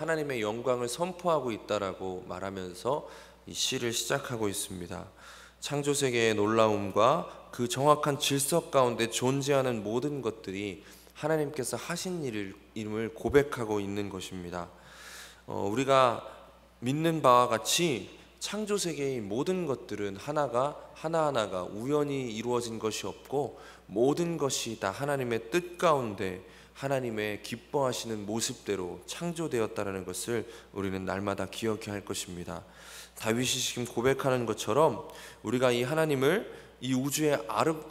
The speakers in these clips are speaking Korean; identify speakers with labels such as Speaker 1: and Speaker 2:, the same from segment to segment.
Speaker 1: 하나님의 영광을 선포하고 있다라고 말하면서 이 시를 시작하고 있습니다. 창조 세계의 놀라움과 그 정확한 질서 가운데 존재하는 모든 것들이 하나님께서 하신 일임을 고백하고 있는 것입니다. 우리가 믿는 바와 같이 창조 세계의 모든 것들은 하나하나가 우연히 이루어진 것이 없고, 모든 것이 다 하나님의 뜻 가운데 하나님의 기뻐하시는 모습대로 창조되었다는 것을 우리는 날마다 기억해야 할 것입니다. 다윗이 지금 고백하는 것처럼 우리가 이 하나님을, 이 우주의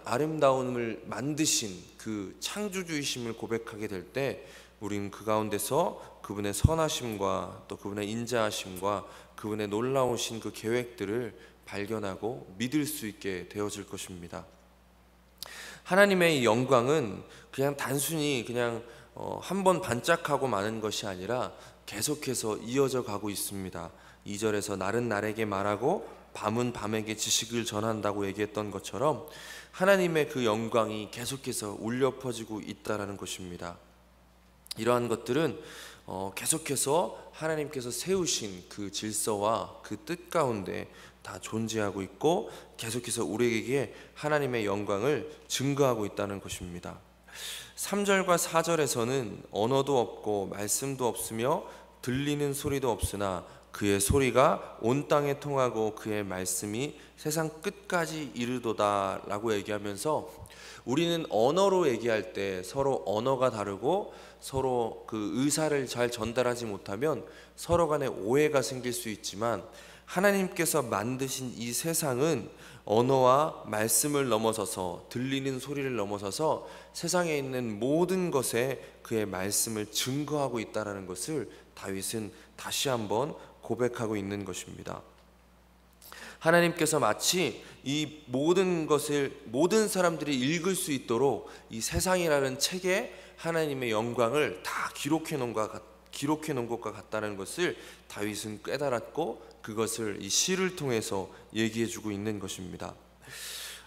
Speaker 1: 아름다움을 만드신 그 창조주이심을 고백하게 될 때 우리는 그 가운데서 그분의 선하심과 또 그분의 인자하심과 그분의 놀라우신 그 계획들을 발견하고 믿을 수 있게 되어질 것입니다. 하나님의 이 영광은 그냥 단순히 한번 반짝하고 마는 것이 아니라 계속해서 이어져 가고 있습니다. 2절에서 날은 날에게 말하고 밤은 밤에게 지식을 전한다고 얘기했던 것처럼 하나님의 그 영광이 계속해서 울려 퍼지고 있다는 것입니다. 이러한 것들은 계속해서 하나님께서 세우신 그 질서와 그 뜻 가운데 다 존재하고 있고, 계속해서 우리에게 하나님의 영광을 증거하고 있다는 것입니다. 3절과 4절에서는 언어도 없고 말씀도 없으며 들리는 소리도 없으나 그의 소리가 온 땅에 통하고 그의 말씀이 세상 끝까지 이르도다 라고 얘기하면서, 우리는 언어로 얘기할 때 서로 언어가 다르고 서로 그 의사를 잘 전달하지 못하면 서로 간에 오해가 생길 수 있지만, 하나님께서 만드신 이 세상은 언어와 말씀을 넘어서서, 들리는 소리를 넘어서서 세상에 있는 모든 것에 그의 말씀을 증거하고 있다는 것을 다윗은 다시 한번 고백하고 있는 것입니다. 하나님께서 마치 이 모든 것을 모든 사람들이 읽을 수 있도록 이 세상이라는 책에 하나님의 영광을 다 기록해 놓은 것과 같다는 것을 다윗은 깨달았고, 그것을 이 시를 통해서 얘기해 주고 있는 것입니다.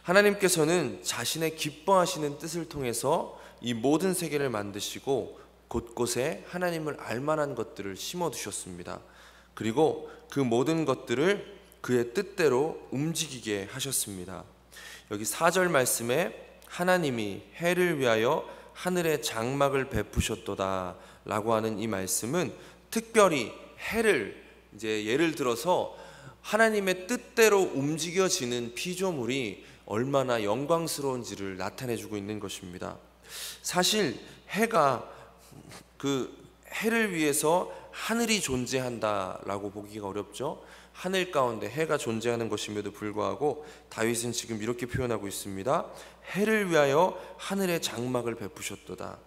Speaker 1: 하나님께서는 자신의 기뻐하시는 뜻을 통해서 이 모든 세계를 만드시고 곳곳에 하나님을 알만한 것들을 심어 두셨습니다. 그리고 그 모든 것들을 그의 뜻대로 움직이게 하셨습니다. 여기 4절 말씀에 하나님이 해를 위하여 하늘의 장막을 베푸셨도다 라고 하는 이 말씀은 특별히 해를, 이제 예를 들어서 하나님의 뜻대로 움직여지는 피조물이 얼마나 영광스러운지를 나타내주고 있는 것입니다. 사실 해가, 그 해를 위해서 하늘이 존재한다라고 보기가 어렵죠. 하늘 가운데 해가 존재하는 것임에도 불구하고 다윗은 지금 이렇게 표현하고 있습니다. 해를 위하여 하늘의 장막을 베푸셨도다.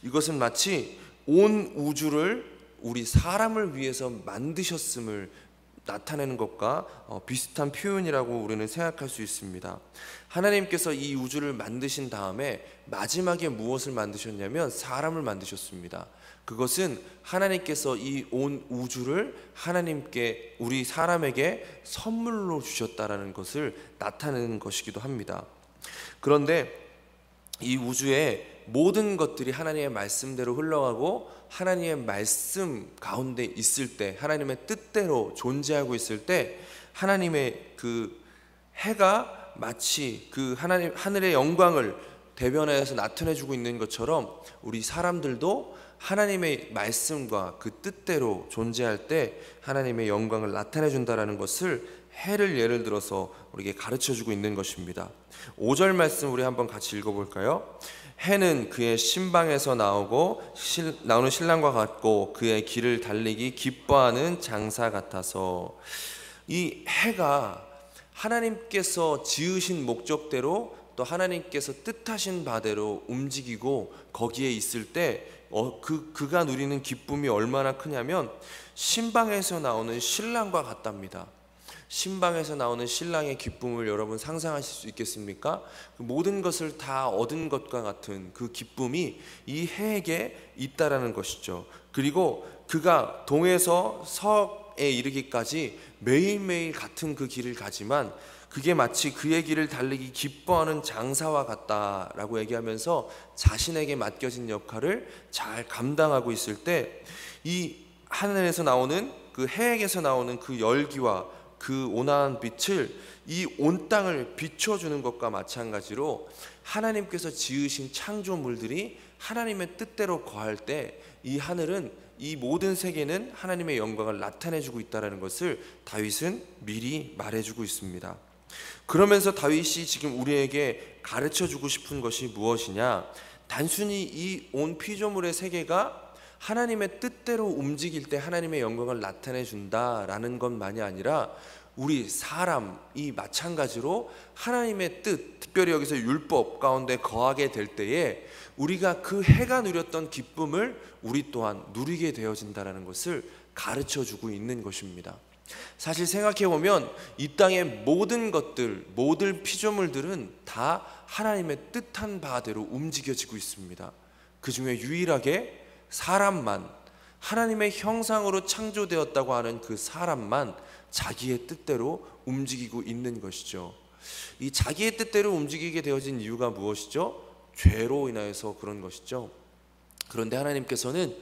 Speaker 1: 이것은 마치 온 우주를 우리 사람을 위해서 만드셨음을 나타내는 것과 비슷한 표현이라고 우리는 생각할 수 있습니다. 하나님께서 이 우주를 만드신 다음에 마지막에 무엇을 만드셨냐면 사람을 만드셨습니다. 그것은 하나님께서 이 온 우주를 하나님께, 우리 사람에게 선물로 주셨다라는 것을 나타내는 것이기도 합니다. 그런데 이 우주의 모든 것들이 하나님의 말씀대로 흘러가고 하나님의 말씀 가운데 있을 때, 하나님의 뜻대로 존재하고 있을 때, 하나님의 그 해가 마치 그 하늘의 영광을 대변해서 나타내주고 있는 것처럼 우리 사람들도 하나님의 말씀과 그 뜻대로 존재할 때 하나님의 영광을 나타내준다는 것을 해를 예를 들어서 우리에게 가르쳐주고 있는 것입니다. 5절 말씀 우리 한번 같이 읽어볼까요? 해는 그의 신방에서 나오는 신랑과 같고 그의 길을 달리기 기뻐하는 장사 같아서, 이 해가 하나님께서 지으신 목적대로 또 하나님께서 뜻하신 바대로 움직이고 거기에 있을 때 그가 누리는 기쁨이 얼마나 크냐면 신방에서 나오는 신랑과 같답니다. 신방에서 나오는 신랑의 기쁨을 여러분 상상하실 수 있겠습니까? 그 모든 것을 다 얻은 것과 같은 그 기쁨이 이 해에게 있다라는 것이죠. 그리고 그가 동에서 서에 이르기까지 매일매일 같은 그 길을 가지만 그게 마치 그의 길을 달리기 기뻐하는 장사와 같다라고 얘기하면서 자신에게 맡겨진 역할을 잘 감당하고 있을 때 이 하늘에서 나오는 그 해에게서 나오는 그 열기와 그 온화한 빛을 이 온 땅을 비춰주는 것과 마찬가지로 하나님께서 지으신 창조물들이 하나님의 뜻대로 거할 때 이 하늘은, 이 모든 세계는 하나님의 영광을 나타내주고 있다는 것을 다윗은 미리 말해주고 있습니다. 그러면서 다윗이 지금 우리에게 가르쳐주고 싶은 것이 무엇이냐, 단순히 이 온 피조물의 세계가 하나님의 뜻대로 움직일 때 하나님의 영광을 나타내 준다라는 것만이 아니라 우리 사람이 마찬가지로 하나님의 뜻, 특별히 여기서 율법 가운데 거하게 될 때에 우리가 그 해가 누렸던 기쁨을 우리 또한 누리게 되어진다는 것을 가르쳐주고 있는 것입니다. 사실 생각해보면 이 땅의 모든 것들, 모든 피조물들은 다 하나님의 뜻한 바대로 움직여지고 있습니다. 그 중에 유일하게 사람만, 하나님의 형상으로 창조되었다고 하는 그 사람만 자기의 뜻대로 움직이고 있는 것이죠. 이 자기의 뜻대로 움직이게 되어진 이유가 무엇이죠? 죄로 인하여서 그런 것이죠. 그런데 하나님께서는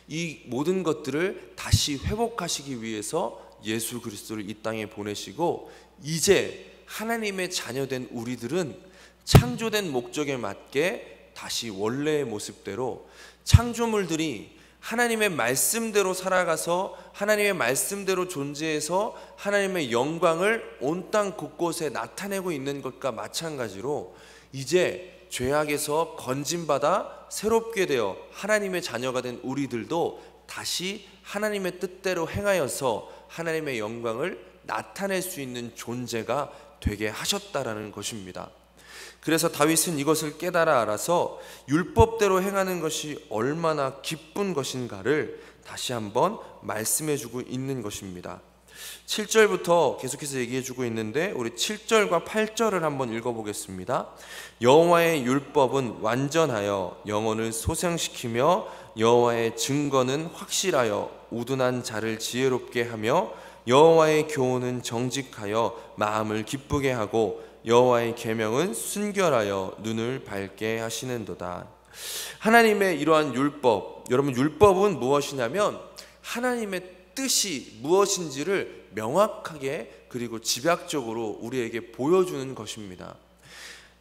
Speaker 1: 이 모든 것들을 다시 회복하시기 위해서 예수 그리스도를 이 땅에 보내시고, 이제 하나님의 자녀된 우리들은 창조된 목적에 맞게 다시 원래의 모습대로 창조물들이 하나님의 말씀대로 살아가서 하나님의 말씀대로 존재해서 하나님의 영광을 온 땅 곳곳에 나타내고 있는 것과 마찬가지로 이제 죄악에서 건짐받아 새롭게 되어 하나님의 자녀가 된 우리들도 다시 하나님의 뜻대로 행하여서 하나님의 영광을 나타낼 수 있는 존재가 되게 하셨다라는 것입니다. 그래서 다윗은 이것을 깨달아 알아서 율법대로 행하는 것이 얼마나 기쁜 것인가를 다시 한번 말씀해주고 있는 것입니다. 7절부터 계속해서 얘기해주고 있는데 우리 7절과 8절을 한번 읽어보겠습니다. 여호와의 율법은 완전하여 영혼을 소생시키며 여호와의 증거는 확실하여 우둔한 자를 지혜롭게 하며 여호와의 교훈은 정직하여 마음을 기쁘게 하고 여호와의 계명은 순결하여 눈을 밝게 하시는도다. 하나님의 이러한 율법, 여러분 율법은 무엇이냐면 하나님의 뜻이 무엇인지를 명확하게 그리고 집약적으로 우리에게 보여주는 것입니다.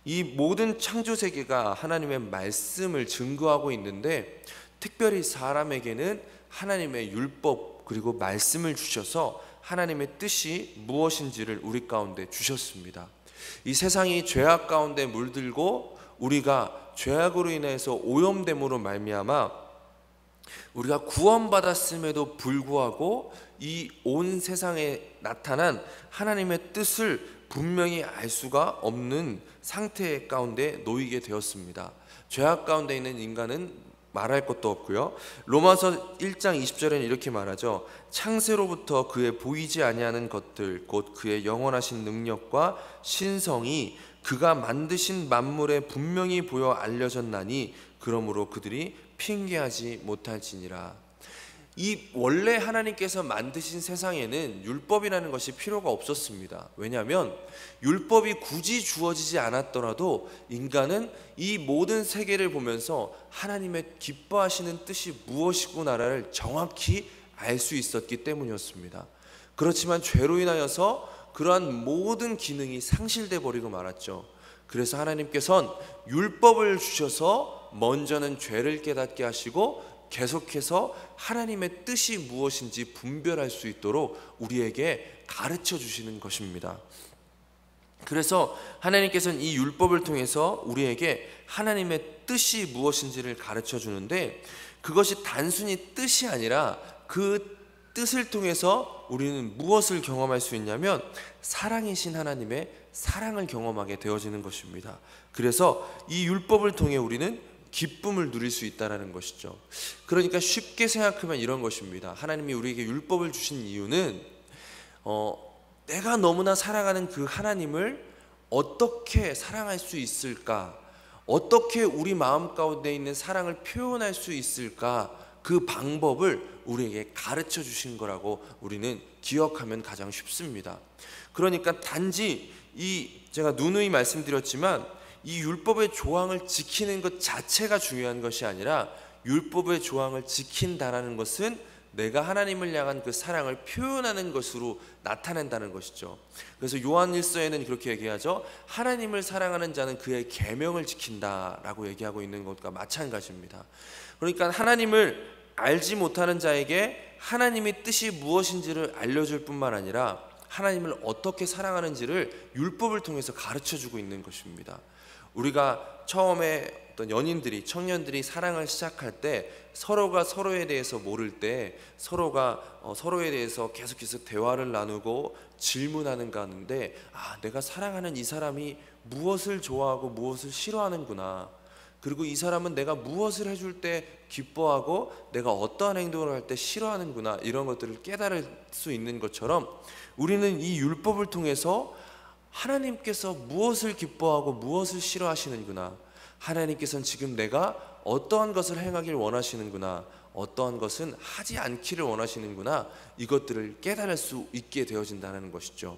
Speaker 1: 이 모든 창조 세계가 하나님의 말씀을 증거하고 있는데 특별히 사람에게는 하나님의 율법 그리고 말씀을 주셔서 하나님의 뜻이 무엇인지를 우리 가운데 주셨습니다. 이 세상이 죄악 가운데 물들고 우리가 죄악으로 인해서 오염됨으로 말미암아 우리가 구원받았음에도 불구하고 이 온 세상에 나타난 하나님의 뜻을 분명히 알 수가 없는 상태 가운데 놓이게 되었습니다. 죄악 가운데 있는 인간은 말할 것도 없고요. 로마서 1장 20절에는 이렇게 말하죠. 창세로부터 그의 보이지 아니하는 것들 곧 그의 영원하신 능력과 신성이 그가 만드신 만물에 분명히 보여 알려졌나니 그러므로 그들이 핑계하지 못할지니라. 이 원래 하나님께서 만드신 세상에는 율법이라는 것이 필요가 없었습니다. 왜냐하면 율법이 굳이 주어지지 않았더라도 인간은 이 모든 세계를 보면서 하나님의 기뻐하시는 뜻이 무엇이구나를 정확히 알 수 있었기 때문이었습니다. 그렇지만 죄로 인하여서 그러한 모든 기능이 상실돼 버리고 말았죠. 그래서 하나님께서는 율법을 주셔서 먼저는 죄를 깨닫게 하시고 계속해서 하나님의 뜻이 무엇인지 분별할 수 있도록 우리에게 가르쳐 주시는 것입니다. 그래서 하나님께서는 이 율법을 통해서 우리에게 하나님의 뜻이 무엇인지를 가르쳐 주는데 그것이 단순히 뜻이 아니라 그 뜻을 통해서 우리는 무엇을 경험할 수 있냐면 사랑이신 하나님의 사랑을 경험하게 되어지는 것입니다. 그래서 이 율법을 통해 우리는 기쁨을 누릴 수 있다는 것이죠. 그러니까 쉽게 생각하면 이런 것입니다. 하나님이 우리에게 율법을 주신 이유는 내가 너무나 사랑하는 그 하나님을 어떻게 사랑할 수 있을까? 어떻게 우리 마음 가운데 있는 사랑을 표현할 수 있을까? 그 방법을 우리에게 가르쳐 주신 거라고 우리는 기억하면 가장 쉽습니다. 그러니까 단지 제가 누누이 말씀드렸지만 이 율법의 조항을 지키는 것 자체가 중요한 것이 아니라 율법의 조항을 지킨다라는 것은 내가 하나님을 향한 그 사랑을 표현하는 것으로 나타낸다는 것이죠. 그래서 요한 1서에는 그렇게 얘기하죠. 하나님을 사랑하는 자는 그의 계명을 지킨다라고 얘기하고 있는 것과 마찬가지입니다. 그러니까 하나님을 알지 못하는 자에게 하나님의 뜻이 무엇인지를 알려줄 뿐만 아니라 하나님을 어떻게 사랑하는지를 율법을 통해서 가르쳐주고 있는 것입니다. 우리가 처음에 어떤 연인들이, 청년들이 사랑을 시작할 때 서로가 서로에 대해서 모를 때 서로가 서로에 대해서 계속해서 대화를 나누고 질문하는가 하는데, 내가 사랑하는 이 사람이 무엇을 좋아하고 무엇을 싫어하는구나, 그리고 이 사람은 내가 무엇을 해줄 때 기뻐하고 내가 어떠한 행동을 할 때 싫어하는구나, 이런 것들을 깨달을 수 있는 것처럼 우리는 이 율법을 통해서 하나님께서 무엇을 기뻐하고 무엇을 싫어하시는구나, 하나님께서는 지금 내가 어떠한 것을 행하길 원하시는구나, 어떠한 것은 하지 않기를 원하시는구나, 이것들을 깨달을 수 있게 되어진다는 것이죠.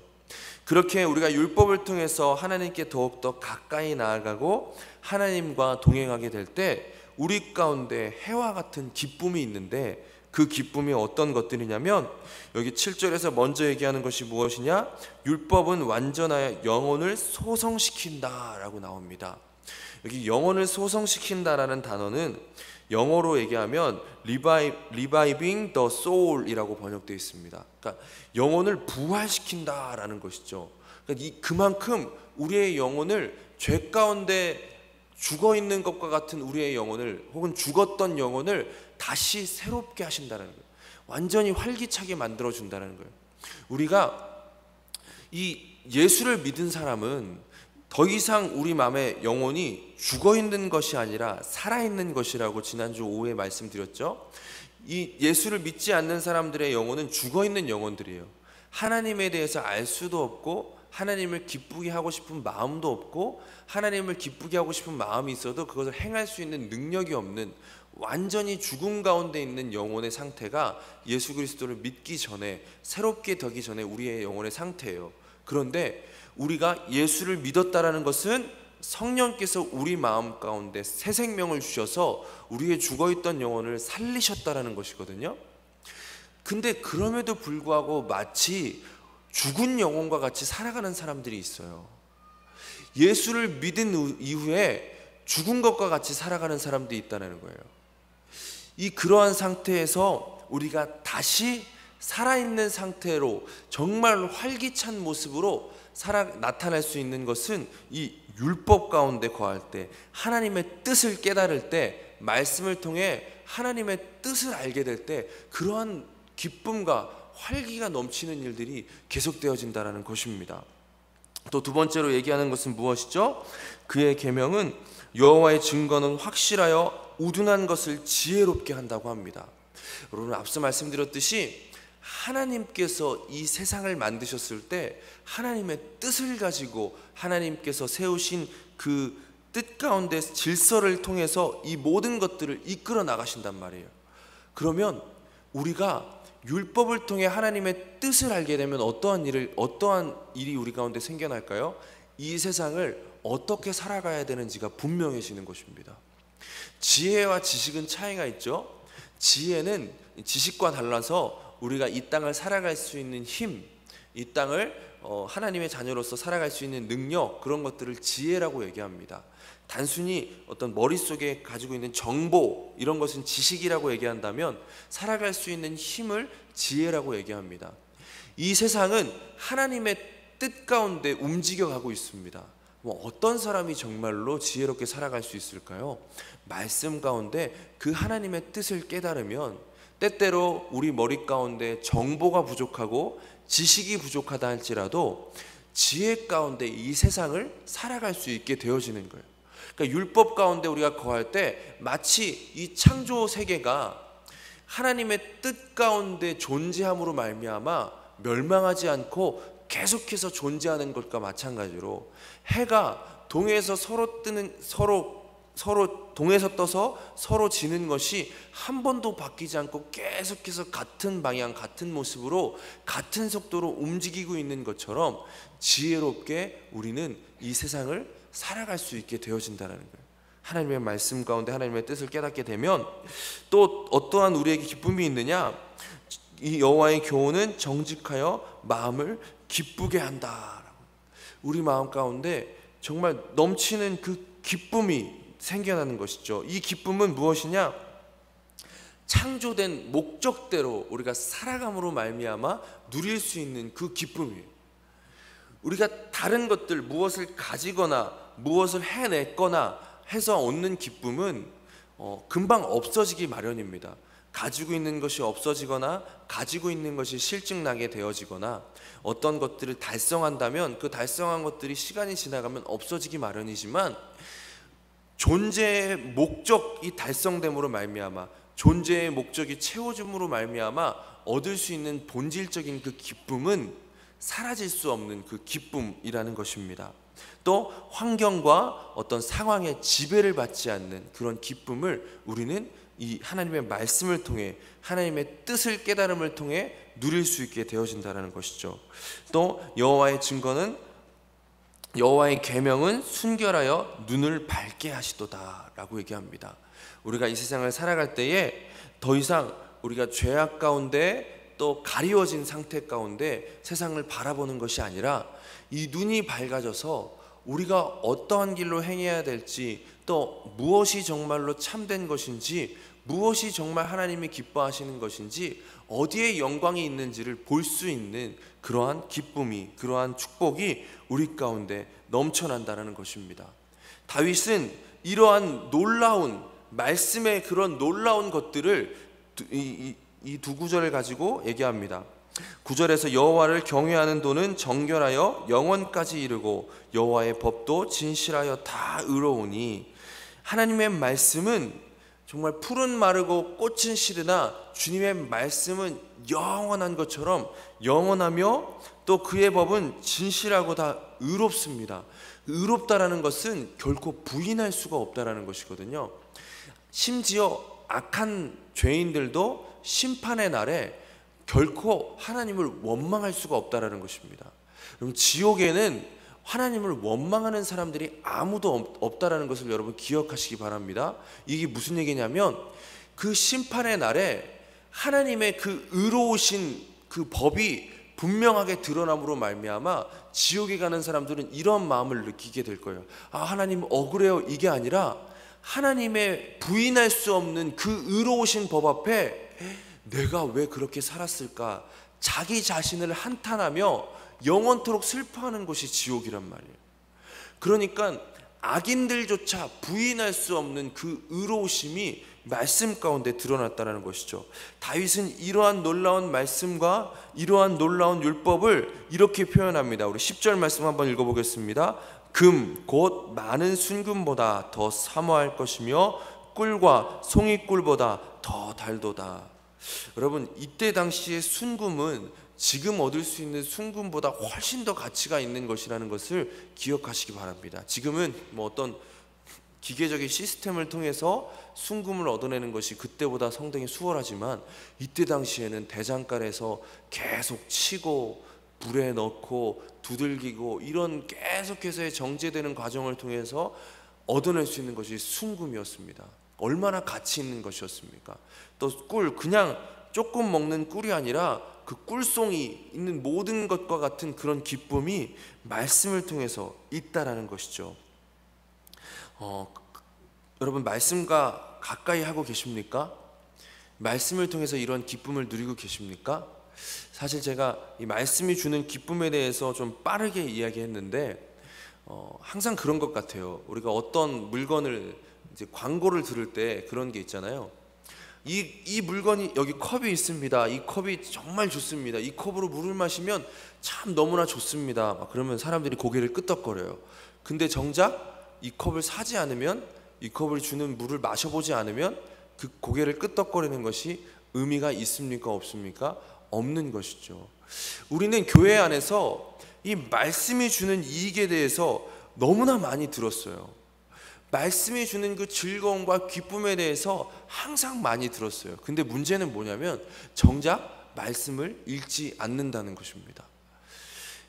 Speaker 1: 그렇게 우리가 율법을 통해서 하나님께 더욱더 가까이 나아가고 하나님과 동행하게 될 때 우리 가운데 해와 같은 기쁨이 있는데, 그 기쁨이 어떤 것들이냐면 여기 7절에서 먼저 얘기하는 것이 무엇이냐, 율법은 완전하여 영혼을 소성시킨다 라고 나옵니다. 여기 영혼을 소성시킨다라는 단어는 영어로 얘기하면 reviving the soul 이라고 번역되어 있습니다. 그러니까 영혼을 부활시킨다라는 것이죠. 그러니까 그만큼 우리의 영혼을, 죄 가운데 죽어있는 것과 같은 우리의 영혼을, 혹은 죽었던 영혼을 다시 새롭게 하신다는 거예요. 완전히 활기차게 만들어준다는 거예요. 우리가 이 예수를 믿은 사람은 더 이상 우리 마음의 영혼이 죽어있는 것이 아니라 살아있는 것이라고 지난주 오후에 말씀드렸죠. 이 예수를 믿지 않는 사람들의 영혼은 죽어있는 영혼들이에요. 하나님에 대해서 알 수도 없고 하나님을 기쁘게 하고 싶은 마음도 없고, 하나님을 기쁘게 하고 싶은 마음이 있어도 그것을 행할 수 있는 능력이 없는 완전히 죽음 가운데 있는 영혼의 상태가 예수 그리스도를 믿기 전에, 새롭게 되기 전에 우리의 영혼의 상태예요. 그런데 우리가 예수를 믿었다라는 것은 성령께서 우리 마음 가운데 새 생명을 주셔서 우리의 죽어있던 영혼을 살리셨다라는 것이거든요. 근데 그럼에도 불구하고 마치 죽은 영혼과 같이 살아가는 사람들이 있어요. 예수를 믿은 이후에 죽은 것과 같이 살아가는 사람들이 있다는 거예요. 그러한 상태에서 우리가 다시 살아있는 상태로 정말 활기찬 모습으로 나타날 수 있는 것은 이 율법 가운데 거할 때, 하나님의 뜻을 깨달을 때, 말씀을 통해 하나님의 뜻을 알게 될 때 그러한 기쁨과 활기가 넘치는 일들이 계속되어진다는 것입니다. 또 두 번째로 얘기하는 것은 무엇이죠? 그의 계명은 여호와의 증거는 확실하여 우둔한 것을 지혜롭게 한다고 합니다. 여러분, 앞서 말씀드렸듯이 하나님께서 이 세상을 만드셨을 때 하나님의 뜻을 가지고 하나님께서 세우신 그 뜻 가운데 질서를 통해서 이 모든 것들을 이끌어 나가신단 말이에요. 그러면 우리가 율법을 통해 하나님의 뜻을 알게 되면 어떠한 일이 우리 가운데 생겨날까요? 이 세상을 어떻게 살아가야 되는지가 분명해지는 것입니다. 지혜와 지식은 차이가 있죠. 지혜는 지식과 달라서 우리가 이 땅을 살아갈 수 있는 힘, 이 땅을 하나님의 자녀로서 살아갈 수 있는 능력, 그런 것들을 지혜라고 얘기합니다. 단순히 어떤 머릿속에 가지고 있는 정보, 이런 것은 지식이라고 얘기한다면 살아갈 수 있는 힘을 지혜라고 얘기합니다. 이 세상은 하나님의 뜻 가운데 움직여가고 있습니다. 어떤 사람이 정말로 지혜롭게 살아갈 수 있을까요? 말씀 가운데 그 하나님의 뜻을 깨달으면, 때때로 우리 머리 가운데 정보가 부족하고 지식이 부족하다 할지라도 지혜 가운데 이 세상을 살아갈 수 있게 되어지는 거예요. 그러니까 율법 가운데 우리가 거할 때 마치 이 창조 세계가 하나님의 뜻 가운데 존재함으로 말미암아 멸망하지 않고 계속해서 존재하는 것과 마찬가지로, 해가 동해에서 서로 동해서 떠서 서로 지는 것이 한 번도 바뀌지 않고 계속해서 같은 방향, 같은 모습으로, 같은 속도로 움직이고 있는 것처럼 지혜롭게 우리는 이 세상을 살아갈 수 있게 되어진다는 거예요. 하나님의 말씀 가운데 하나님의 뜻을 깨닫게 되면 또 어떠한 우리에게 기쁨이 있느냐? 이 여호와의 교훈은 정직하여 마음을 기쁘게 한다. 우리 마음 가운데 정말 넘치는 그 기쁨이 생겨나는 것이죠. 이 기쁨은 무엇이냐? 창조된 목적대로 우리가 살아감으로 말미암아 누릴 수 있는 그 기쁨이에요. 우리가 다른 것들 무엇을 가지거나 무엇을 해냈거나 해서 얻는 기쁨은 금방 없어지기 마련입니다. 가지고 있는 것이 없어지거나 가지고 있는 것이 실증나게 되어지거나 어떤 것들을 달성한다면 그 달성한 것들이 시간이 지나가면 없어지기 마련이지만 존재의 목적이 달성됨으로 말미암아 존재의 목적이 채워짐으로 말미암아 얻을 수 있는 본질적인 그 기쁨은 사라질 수 없는 그 기쁨이라는 것입니다. 또 환경과 어떤 상황의 지배를 받지 않는 그런 기쁨을 우리는 이 하나님의 말씀을 통해 하나님의 뜻을 깨달음을 통해 누릴 수 있게 되어진다는 것이죠. 또 여호와의 증거는 여호와의 계명은 순결하여 눈을 밝게 하시도다 라고 얘기합니다. 우리가 이 세상을 살아갈 때에 더 이상 우리가 죄악 가운데 또 가리워진 상태 가운데 세상을 바라보는 것이 아니라 이 눈이 밝아져서 우리가 어떠한 길로 행해야 될지 또 무엇이 정말로 참된 것인지 무엇이 정말 하나님이 기뻐하시는 것인지 어디에 영광이 있는지를 볼 수 있는 그러한 기쁨이 그러한 축복이 우리 가운데 넘쳐난다는 것입니다. 다윗은 이러한 놀라운 말씀의 그런 놀라운 것들을 이 두 구절을 가지고 얘기합니다. 9절에서 여호와를 경외하는 도는 정결하여 영원까지 이르고 여호와의 법도 진실하여 다 의로우니 하나님의 말씀은 정말 풀은 마르고 꽃은 시드나 주님의 말씀은 영원한 것처럼 영원하며 또 그의 법은 진실하고 다 의롭습니다. 의롭다라는 것은 결코 부인할 수가 없다라는 것이거든요. 심지어 악한 죄인들도 심판의 날에 결코 하나님을 원망할 수가 없다라는 것입니다. 그럼 지옥에는 하나님을 원망하는 사람들이 아무도 없다라는 것을 여러분 기억하시기 바랍니다. 이게 무슨 얘기냐면 그 심판의 날에 하나님의 그 의로우신 그 법이 분명하게 드러남으로 말미암아 지옥에 가는 사람들은 이런 마음을 느끼게 될 거예요. 아, 하나님 억울해요. 이게 아니라 하나님의 부인할 수 없는 그 의로우신 법 앞에 내가 왜 그렇게 살았을까? 자기 자신을 한탄하며 영원토록 슬퍼하는 것이 지옥이란 말이에요. 그러니까 악인들조차 부인할 수 없는 그 의로우심이 말씀 가운데 드러났다는 것이죠. 다윗은 이러한 놀라운 말씀과 이러한 놀라운 율법을 이렇게 표현합니다. 우리 10절 말씀 한번 읽어보겠습니다. 금 곧 많은 순금보다 더 사모할 것이며 꿀과 송이꿀보다 더 달도다. 여러분, 이때 당시의 순금은 지금 얻을 수 있는 순금보다 훨씬 더 가치가 있는 것이라는 것을 기억하시기 바랍니다. 지금은 뭐 어떤 기계적인 시스템을 통해서 순금을 얻어내는 것이 그때보다 상당히 수월하지만 이때 당시에는 대장간에서 계속 치고 불에 넣고 두들기고 이런 계속해서의 정제되는 과정을 통해서 얻어낼 수 있는 것이 순금이었습니다. 얼마나 가치 있는 것이었습니까? 또 꿀, 그냥 조금 먹는 꿀이 아니라 그 꿀송이 있는 모든 것과 같은 그런 기쁨이 말씀을 통해서 있다라는 것이죠. 여러분, 말씀과 가까이 하고 계십니까? 말씀을 통해서 이런 기쁨을 누리고 계십니까? 사실 제가 이 말씀이 주는 기쁨에 대해서 좀 빠르게 이야기했는데 항상 그런 것 같아요. 우리가 어떤 물건을 이제 광고를 들을 때 그런 게 있잖아요. 이 물건이 여기 컵이 있습니다. 이 컵이 정말 좋습니다. 이 컵으로 물을 마시면 참 너무나 좋습니다. 막 그러면 사람들이 고개를 끄덕거려요. 근데 정작 이 컵을 사지 않으면, 이 컵을 주는 물을 마셔보지 않으면 그 고개를 끄덕거리는 것이 의미가 있습니까? 없습니까? 없는 것이죠. 우리는 교회 안에서 이 말씀이 주는 이익에 대해서 너무나 많이 들었어요. 말씀이 주는 그 즐거움과 기쁨에 대해서 항상 많이 들었어요. 근데 문제는 뭐냐면 정작 말씀을 읽지 않는다는 것입니다.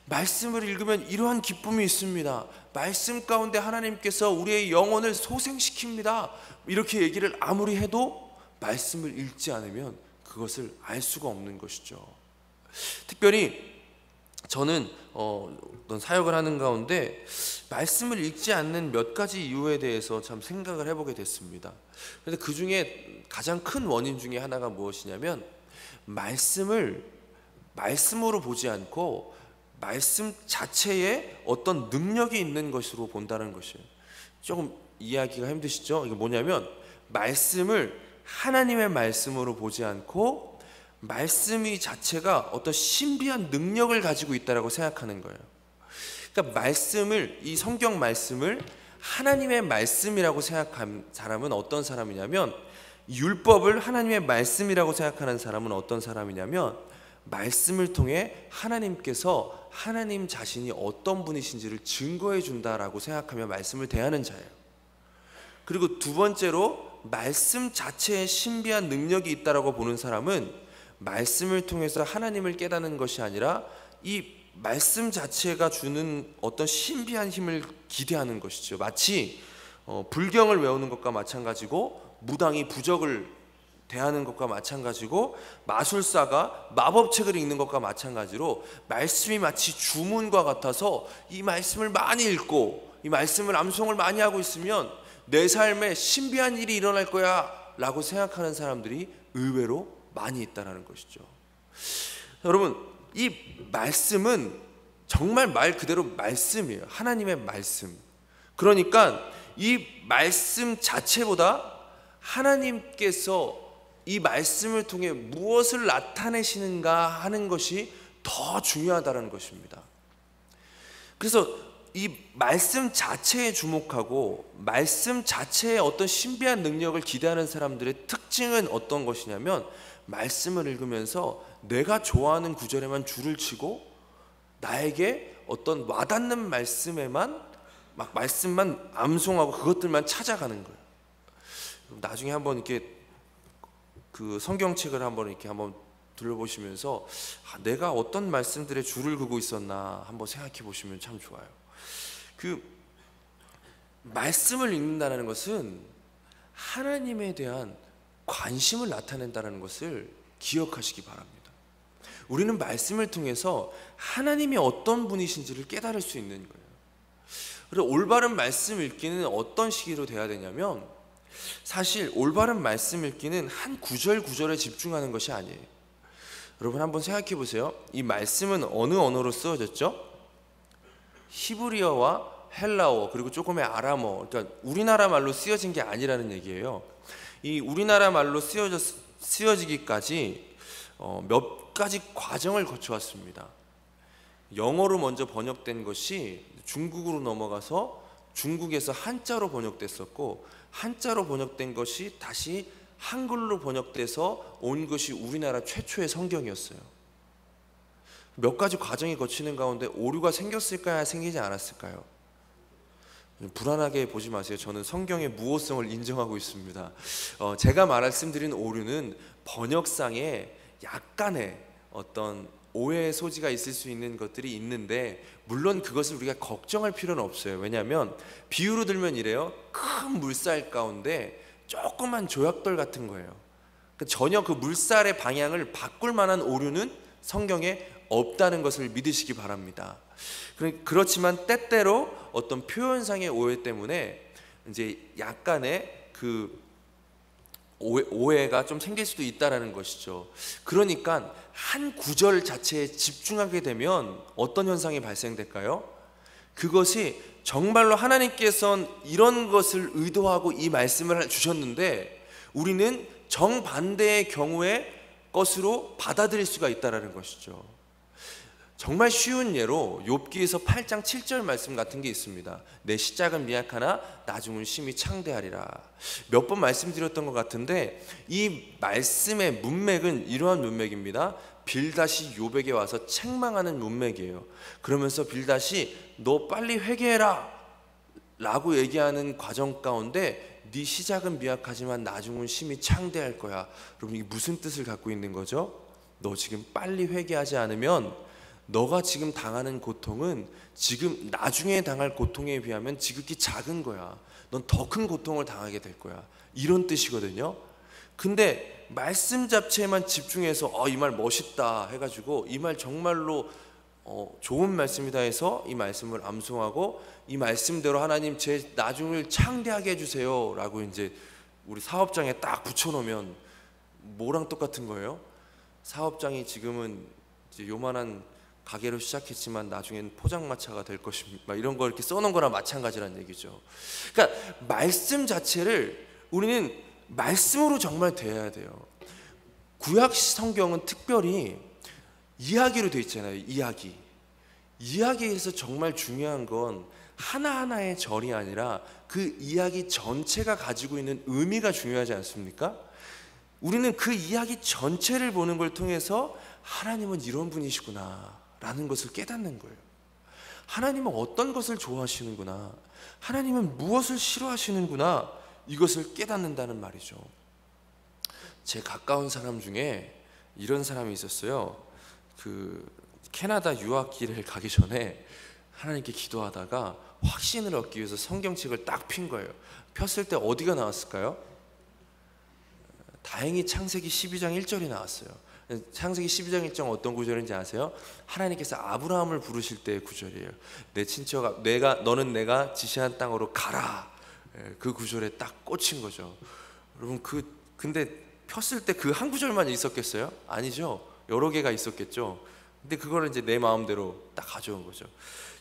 Speaker 1: 말씀을 읽으면 이러한 기쁨이 있습니다. 말씀 가운데 하나님께서 우리의 영혼을 소생시킵니다. 이렇게 얘기를 아무리 해도 말씀을 읽지 않으면 그것을 알 수가 없는 것이죠. 특별히 저는 어떤 사역을 하는 가운데 말씀을 읽지 않는 몇 가지 이유에 대해서 참 생각을 해보게 됐습니다. 그런데 그 중에 가장 큰 원인 중에 하나가 무엇이냐면 말씀을 말씀으로 보지 않고 말씀 자체에 어떤 능력이 있는 것으로 본다는 것이에요. 조금 이해하기가 힘드시죠? 이게 뭐냐면 말씀을 하나님의 말씀으로 보지 않고 말씀이 자체가 어떤 신비한 능력을 가지고 있다고 생각하는 거예요. 그러니까 말씀을, 이 성경 말씀을 하나님의 말씀이라고 생각한 사람은 어떤 사람이냐면, 율법을 하나님의 말씀이라고 생각하는 사람은 어떤 사람이냐면 말씀을 통해 하나님께서 하나님 자신이 어떤 분이신지를 증거해 준다라고 생각하며 말씀을 대하는 자예요. 그리고 두 번째로 말씀 자체에 신비한 능력이 있다라고 보는 사람은 말씀을 통해서 하나님을 깨닫는 것이 아니라 이 말씀 자체가 주는 어떤 신비한 힘을 기대하는 것이죠. 마치 불경을 외우는 것과 마찬가지고, 무당이 부적을 대하는 것과 마찬가지고, 마술사가 마법책을 읽는 것과 마찬가지로 말씀이 마치 주문과 같아서 이 말씀을 많이 읽고 이 말씀을 암송을 많이 하고 있으면 내 삶에 신비한 일이 일어날 거야 라고 생각하는 사람들이 의외로 많이 있다는 것이죠. 여러분, 이 말씀은 정말 말 그대로 말씀이에요. 하나님의 말씀. 그러니까 이 말씀 자체보다 하나님께서 이 말씀을 통해 무엇을 나타내시는가 하는 것이 더 중요하다는 것입니다. 그래서 이 말씀 자체에 주목하고 말씀 자체에 어떤 신비한 능력을 기대하는 사람들의 특징은 어떤 것이냐면, 말씀을 읽으면서 내가 좋아하는 구절에만 줄을 치고 나에게 어떤 와닿는 말씀에만 막 말씀만 암송하고 그것들만 찾아가는 거예요. 나중에 한번 이렇게 그 성경책을 한번 둘러보시면서 내가 어떤 말씀들에 줄을 그고 있었나 한번 생각해 보시면 참 좋아요. 그 말씀을 읽는다는 것은 하나님에 대한 관심을 나타낸다는 것을 기억하시기 바랍니다. 우리는 말씀을 통해서 하나님이 어떤 분이신지를 깨달을 수 있는 거예요. 그리고 올바른 말씀 읽기는 어떤 시기로 돼야 되냐면, 사실 올바른 말씀 읽기는 한 구절 구절에 집중하는 것이 아니에요. 여러분 한번 생각해 보세요. 이 말씀은 어느 언어로 쓰여졌죠? 히브리어와 헬라어, 그리고 조금의 아람어, 그러니까 우리나라 말로 쓰여진 게 아니라는 얘기예요. 이 우리나라 말로 쓰여지기까지 몇 가지 과정을 거쳐왔습니다. 영어로 먼저 번역된 것이 중국으로 넘어가서 중국에서 한자로 번역됐었고, 한자로 번역된 것이 다시 한글로 번역돼서 온 것이 우리나라 최초의 성경이었어요. 몇 가지 과정이 거치는 가운데 오류가 생겼을까요? 생기지 않았을까요? 불안하게 보지 마세요. 저는 성경의 무호성을 인정하고 있습니다. 제가 말씀드린 오류는 번역상에 약간의 어떤 오해의 소지가 있을 수 있는 것들이 있는데, 물론 그것을 우리가 걱정할 필요는 없어요. 왜냐하면 비유로 들면 이래요. 큰 물살 가운데 조그만 조약돌 같은 거예요. 전혀 그 물살의 방향을 바꿀 만한 오류는 성경에 없다는 것을 믿으시기 바랍니다. 그렇지만 때때로 어떤 표현상의 오해 때문에 이제 약간의 그 오해가 좀 생길 수도 있다라는 것이죠. 그러니까 한 구절 자체에 집중하게 되면 어떤 현상이 발생될까요? 그것이 정말로 하나님께서는 이런 것을 의도하고 이 말씀을 주셨는데 우리는 정반대의 경우의 것으로 받아들일 수가 있다라는 것이죠. 정말 쉬운 예로 욥기에서 8장 7절 말씀 같은 게 있습니다. 내 시작은 미약하나 나중은 심히 창대하리라. 몇 번 말씀드렸던 것 같은데, 이 말씀의 문맥은 이러한 문맥입니다. 빌닷이 욥에게 와서 책망하는 문맥이에요. 그러면서 빌닷이 너 빨리 회개해라 라고 얘기하는 과정 가운데 네 시작은 미약하지만 나중은 심히 창대할 거야. 여러분, 이게 무슨 뜻을 갖고 있는 거죠? 너 지금 빨리 회개하지 않으면 너가 지금 당하는 고통은 지금 나중에 당할 고통에 비하면 지극히 작은 거야. 넌 더 큰 고통을 당하게 될 거야. 이런 뜻이거든요. 근데 말씀 자체에만 집중해서 이 말 멋있다 해가지고 이 말 정말로 좋은 말씀이다 해서 이 말씀을 암송하고 이 말씀대로 하나님 제 나중을 창대하게 해주세요 라고 이제 우리 사업장에 딱 붙여놓으면 뭐랑 똑같은 거예요? 사업장이 지금은 이제 요만한 가게로 시작했지만 나중엔 포장마차가 될 것입니다. 이런 거 이렇게 써놓은 거랑 마찬가지란 얘기죠. 그러니까 말씀 자체를 우리는 말씀으로 정말 대해야 돼요. 구약 성경은 특별히 이야기로 되어 있잖아요. 이야기에서 정말 중요한 건 하나하나의 절이 아니라 그 이야기 전체가 가지고 있는 의미가 중요하지 않습니까? 우리는 그 이야기 전체를 보는 걸 통해서 하나님은 이런 분이시구나 라는 것을 깨닫는 거예요. 하나님은 어떤 것을 좋아하시는구나, 하나님은 무엇을 싫어하시는구나, 이것을 깨닫는다는 말이죠. 제 가까운 사람 중에 이런 사람이 있었어요. 그 캐나다 유학기를 가기 전에 하나님께 기도하다가 확신을 얻기 위해서 성경책을 딱 핀 거예요. 폈을 때 어디가 나왔을까요? 다행히 창세기 12장 1절이 나왔어요. 창세기 12장 1절 어떤 구절인지 아세요? 하나님께서 아브라함을 부르실 때의 구절이에요. 내 친척아, 너는 내가 지시한 땅으로 가라. 그 구절에 딱 꽂힌 거죠. 여러분 근데 폈을 때 그 한 구절만 있었겠어요? 아니죠. 여러 개가 있었겠죠. 근데 그거를 이제 내 마음대로 딱 가져온 거죠.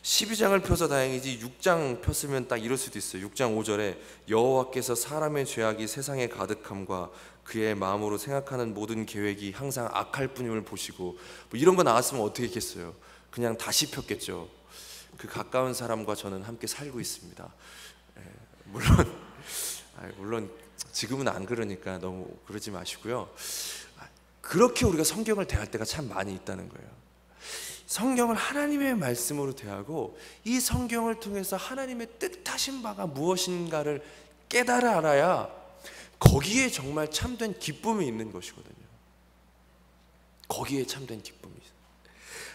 Speaker 1: 12장을 펴서 다행이지 6장 폈으면 딱 이럴 수도 있어요. 6장 5절에 여호와께서 사람의 죄악이 세상에 가득함과 그의 마음으로 생각하는 모든 계획이 항상 악할 뿐임을 보시고, 뭐 이런 거 나왔으면 어떻게 했겠어요? 그냥 다시 폈겠죠. 그 가까운 사람과 저는 함께 살고 있습니다. 물론 지금은 안 그러니까 너무 그러지 마시고요. 그렇게 우리가 성경을 대할 때가 참 많이 있다는 거예요. 성경을 하나님의 말씀으로 대하고 이 성경을 통해서 하나님의 뜻하신 바가 무엇인가를 깨달아 알아야 거기에 정말 참된 기쁨이 있는 것이거든요. 거기에 참된 기쁨이 있어요.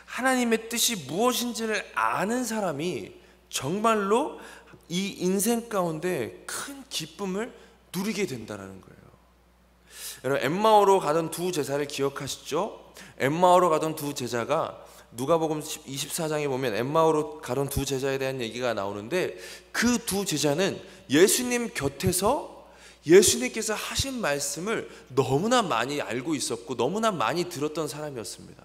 Speaker 1: 하나님의 뜻이 무엇인지를 아는 사람이 정말로 이 인생 가운데 큰 기쁨을 누리게 된다는 거예요. 여러분, 엠마오로 가던 두 제자를 기억하시죠? 엠마오로 가던 두 제자가 누가복음 24장에 보면 엠마오로 가던 두 제자에 대한 얘기가 나오는데, 그 두 제자는 예수님 곁에서 예수님께서 하신 말씀을 너무나 많이 알고 있었고 너무나 많이 들었던 사람이었습니다.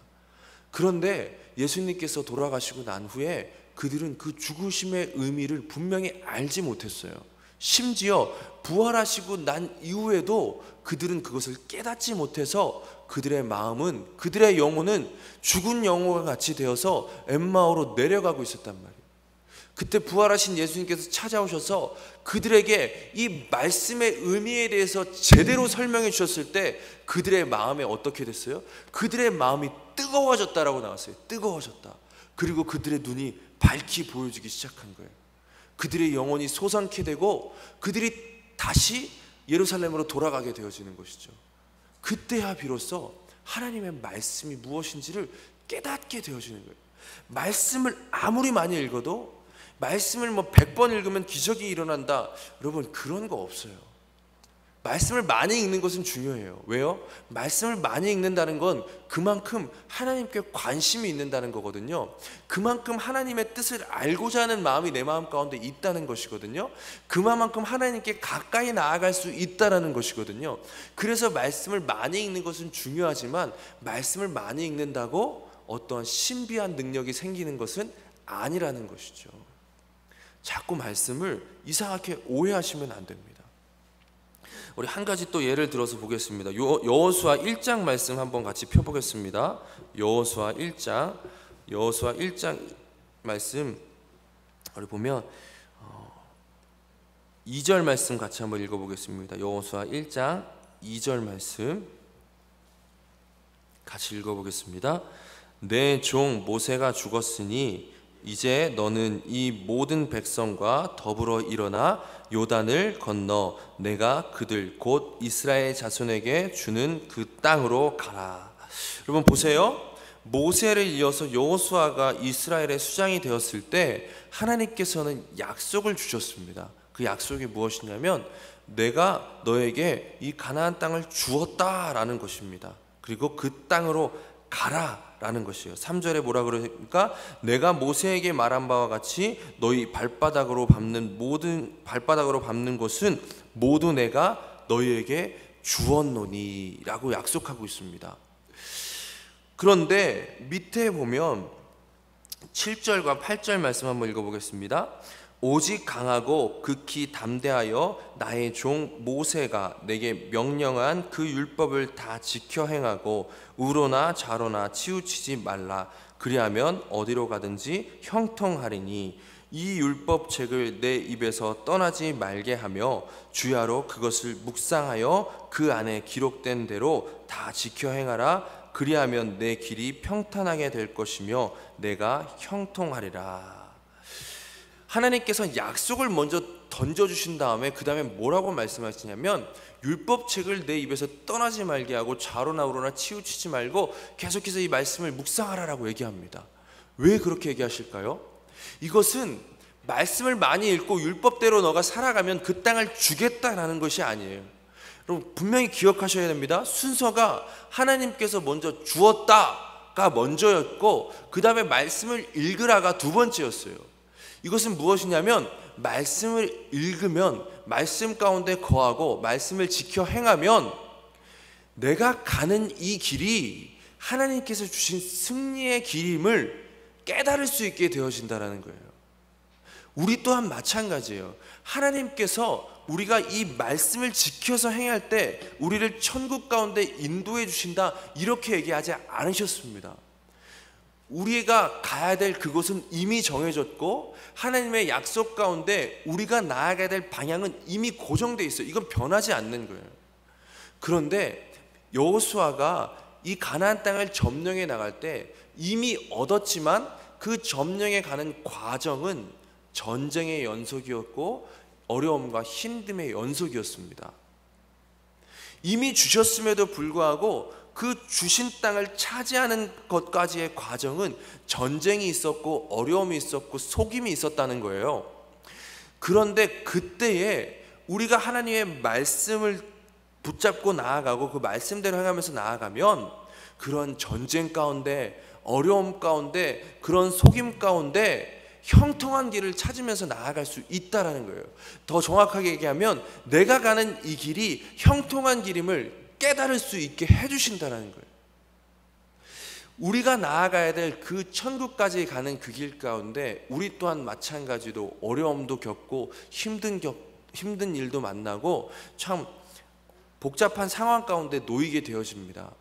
Speaker 1: 그런데 예수님께서 돌아가시고 난 후에 그들은 그 죽으심의 의미를 분명히 알지 못했어요. 심지어 부활하시고 난 이후에도 그들은 그것을 깨닫지 못해서 그들의 마음은, 그들의 영혼은 죽은 영혼과 같이 되어서 엠마오로 내려가고 있었단 말이에요. 그때 부활하신 예수님께서 찾아오셔서 그들에게 이 말씀의 의미에 대해서 제대로 설명해 주셨을 때 그들의 마음에 어떻게 됐어요? 그들의 마음이 뜨거워졌다라고 나왔어요. 뜨거워졌다. 그리고 그들의 눈이 밝히 보여지기 시작한 거예요. 그들의 영혼이 솟아나게 되고 그들이 다시 예루살렘으로 돌아가게 되어지는 것이죠. 그때야 비로소 하나님의 말씀이 무엇인지를 깨닫게 되어지는 거예요. 말씀을 아무리 많이 읽어도, 말씀을 100번 읽으면 기적이 일어난다, 여러분 그런 거 없어요. 말씀을 많이 읽는 것은 중요해요. 왜요? 말씀을 많이 읽는다는 건 그만큼 하나님께 관심이 있는다는 거거든요. 그만큼 하나님의 뜻을 알고자 하는 마음이 내 마음 가운데 있다는 것이거든요. 그만큼 하나님께 가까이 나아갈 수 있다는 것이거든요. 그래서 말씀을 많이 읽는 것은 중요하지만 말씀을 많이 읽는다고 어떠한 신비한 능력이 생기는 것은 아니라는 것이죠. 자꾸 말씀을 이상하게 오해하시면 안 됩니다. 우리 한 가지 또 예를 들어서 보겠습니다. 여호수아 1장 말씀 한번 같이 펴보겠습니다. 여호수아 1장 말씀 우리 보면 2절 말씀 같이 한번 읽어보겠습니다. 여호수아 1장 2절 말씀 같이 읽어보겠습니다. 내 종 모세가 죽었으니 이제 너는 이 모든 백성과 더불어 일어나 요단을 건너 내가 그들 곧 이스라엘 자손에게 주는 그 땅으로 가라. 여러분 보세요. 모세를 이어서 여호수아가 이스라엘의 수장이 되었을 때 하나님께서는 약속을 주셨습니다. 그 약속이 무엇이냐면 내가 너에게 이 가나안 땅을 주었다라는 것입니다. 그리고 그 땅으로 가라라는 것이에요. 3절에 뭐라 그러니까 내가 모세에게 말한 바와 같이 너희 발바닥으로 밟는 것은 모두 내가 너희에게 주었노니라고 약속하고 있습니다. 그런데 밑에 보면 7절과 8절 말씀 한번 읽어보겠습니다. 오직 강하고 극히 담대하여 나의 종 모세가 내게 명령한 그 율법을 다 지켜 행하고 우로나 좌로나 치우치지 말라. 그리하면 어디로 가든지 형통하리니 이 율법책을 내 입에서 떠나지 말게 하며 주야로 그것을 묵상하여 그 안에 기록된 대로 다 지켜 행하라. 그리하면 내 길이 평탄하게 될 것이며 내가 형통하리라. 하나님께서 약속을 먼저 던져주신 다음에 그 다음에 뭐라고 말씀하시냐면 율법책을 내 입에서 떠나지 말게 하고 좌로나 우로나 치우치지 말고 계속해서 이 말씀을 묵상하라라고 얘기합니다. 왜 그렇게 얘기하실까요? 이것은 말씀을 많이 읽고 율법대로 너가 살아가면 그 땅을 주겠다라는 것이 아니에요. 여러분 분명히 기억하셔야 됩니다. 순서가 하나님께서 먼저 주었다가 먼저였고 그 다음에 말씀을 읽으라가 두 번째였어요. 이것은 무엇이냐면 말씀을 읽으면 말씀 가운데 거하고 말씀을 지켜 행하면 내가 가는 이 길이 하나님께서 주신 승리의 길임을 깨달을 수 있게 되어진다는 거예요. 우리 또한 마찬가지예요. 하나님께서 우리가 이 말씀을 지켜서 행할 때 우리를 천국 가운데 인도해 주신다 이렇게 얘기하지 않으셨습니다. 우리가 가야 될 그곳은 이미 정해졌고 하나님의 약속 가운데 우리가 나아가야 될 방향은 이미 고정되어 있어요. 이건 변하지 않는 거예요. 그런데 여호수아가 이 가나안 땅을 점령해 나갈 때 이미 얻었지만 그 점령해 가는 과정은 전쟁의 연속이었고 어려움과 힘듦의 연속이었습니다. 이미 주셨음에도 불구하고 그 주신 땅을 차지하는 것까지의 과정은 전쟁이 있었고 어려움이 있었고 속임이 있었다는 거예요. 그런데 그때에 우리가 하나님의 말씀을 붙잡고 나아가고 그 말씀대로 행하면서 나아가면 그런 전쟁 가운데 어려움 가운데 그런 속임 가운데 형통한 길을 찾으면서 나아갈 수 있다는 거예요. 더 정확하게 얘기하면 내가 가는 이 길이 형통한 길임을 깨달을 수 있게 해주신다는 거예요. 우리가 나아가야 될 그 천국까지 가는 그 길 가운데 우리 또한 마찬가지로 어려움도 겪고 힘든 일도 만나고 참 복잡한 상황 가운데 놓이게 되어집니다.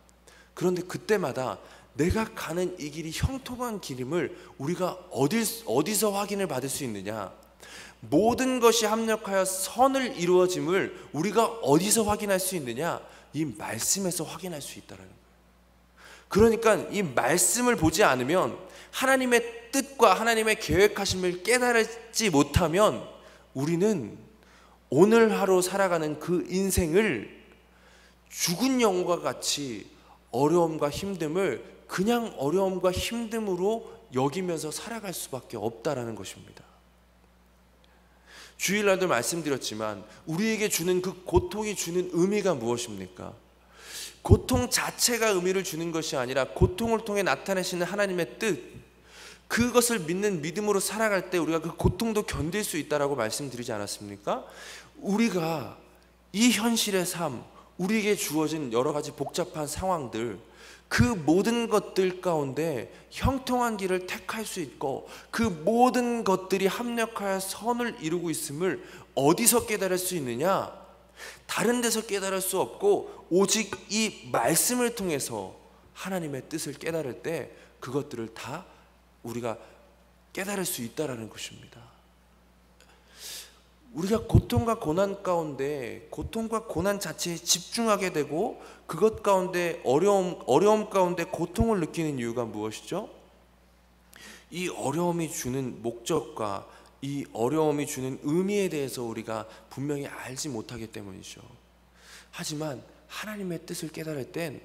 Speaker 1: 그런데 그때마다 내가 가는 이 길이 형통한 길임을 우리가 어디서 확인을 받을 수 있느냐? 모든 것이 합력하여 선을 이루어짐을 우리가 어디서 확인할 수 있느냐? 이 말씀에서 확인할 수 있다는 거예요. 그러니까 이 말씀을 보지 않으면 하나님의 뜻과 하나님의 계획하심을 깨달지 못하면 우리는 오늘 하루 살아가는 그 인생을 죽은 영과 같이 어려움과 힘듦을 그냥 어려움과 힘듦으로 여기면서 살아갈 수밖에 없다라는 것입니다. 주일날도 말씀드렸지만 우리에게 주는 그 고통이 주는 의미가 무엇입니까? 고통 자체가 의미를 주는 것이 아니라 고통을 통해 나타내시는 하나님의 뜻, 그것을 믿는 믿음으로 살아갈 때 우리가 그 고통도 견딜 수 있다라고 말씀드리지 않았습니까? 우리가 이 현실의 삶, 우리에게 주어진 여러 가지 복잡한 상황들, 그 모든 것들 가운데 형통한 길을 택할 수 있고 그 모든 것들이 합력하여 선을 이루고 있음을 어디서 깨달을 수 있느냐? 다른 데서 깨달을 수 없고 오직 이 말씀을 통해서 하나님의 뜻을 깨달을 때 그것들을 다 우리가 깨달을 수 있다는 것입니다. 우리가 고통과 고난 가운데 고통과 고난 자체에 집중하게 되고 그것 가운데 어려움 가운데 고통을 느끼는 이유가 무엇이죠? 이 어려움이 주는 목적과 이 어려움이 주는 의미에 대해서 우리가 분명히 알지 못하기 때문이죠. 하지만 하나님의 뜻을 깨달을 땐